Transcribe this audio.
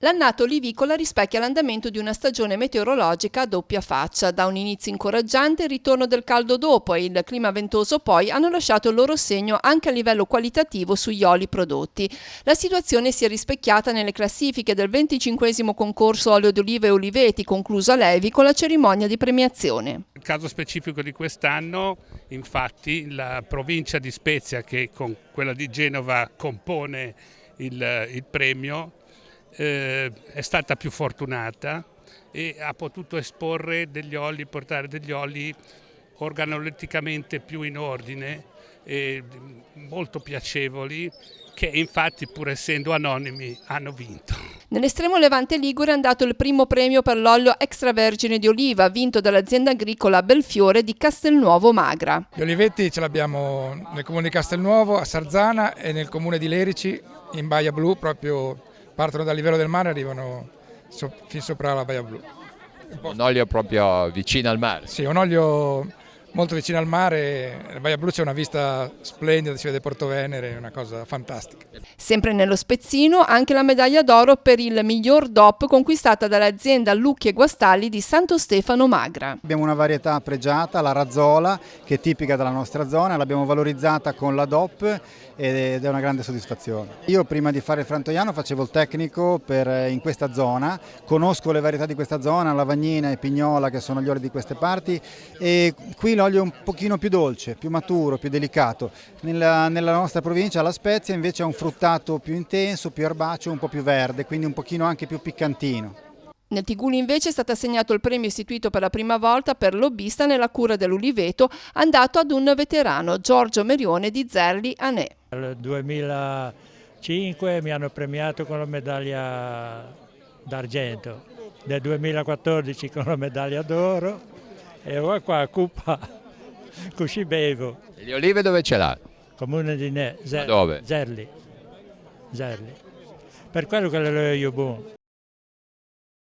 L'annata olivicola rispecchia l'andamento di una stagione meteorologica a doppia faccia. Da un inizio incoraggiante, il ritorno del caldo dopo e il clima ventoso poi hanno lasciato il loro segno anche a livello qualitativo sugli oli prodotti. La situazione si è rispecchiata nelle classifiche del 25° concorso olio d'oliva e oliveti, concluso a Levi con la cerimonia di premiazione. Nel caso specifico di quest'anno, infatti, la provincia di Spezia, che con quella di Genova compone il premio, è stata più fortunata e ha potuto esporre degli oli, portare degli oli organoletticamente più in ordine e molto piacevoli, che infatti, pur essendo anonimi, hanno vinto. Nell'estremo levante ligure è andato il primo premio per l'olio extravergine di oliva, vinto dall'azienda agricola Belfiore di Castelnuovo Magra. Gli olivetti ce l'abbiamo nel comune di Castelnuovo, a Sarzana, e nel comune di Lerici, in Baia Blu, proprio partono dal livello del mare e arrivano fin sopra la Baia Blu. Un olio proprio vicino al mare. Sì, un olio molto vicino al mare, la Baia Blu c'è una vista splendida, si vede Porto Venere, è una cosa fantastica. Sempre nello spezzino anche la medaglia d'oro per il miglior DOP conquistata dall'azienda Lucchi e Guastalli di Santo Stefano Magra. Abbiamo una varietà pregiata, la razzola, che è tipica della nostra zona, l'abbiamo valorizzata con la DOP ed è una grande soddisfazione. Io prima di fare il frantoiano facevo il tecnico in questa zona, conosco le varietà di questa zona, lavagnina e pignola, che sono gli oli di queste parti, e qui l'olio è un pochino più dolce, più maturo, più delicato. Nella nostra provincia, la Spezia, invece ha un fruttato più intenso, più erbaceo, un po' più verde, quindi un pochino anche più piccantino. Nel Tiguli invece è stato assegnato il premio istituito per la prima volta per lobbista nella cura dell'uliveto, andato ad un veterano, Giorgio Merione di Zerli Anè. Nel 2005 mi hanno premiato con la medaglia d'argento, nel 2014 con la medaglia d'oro e ora qua a Cuppa, così bevo. E le olive dove ce l'ha? Comune di Dove? Zerli. Per quello che le ho io buono.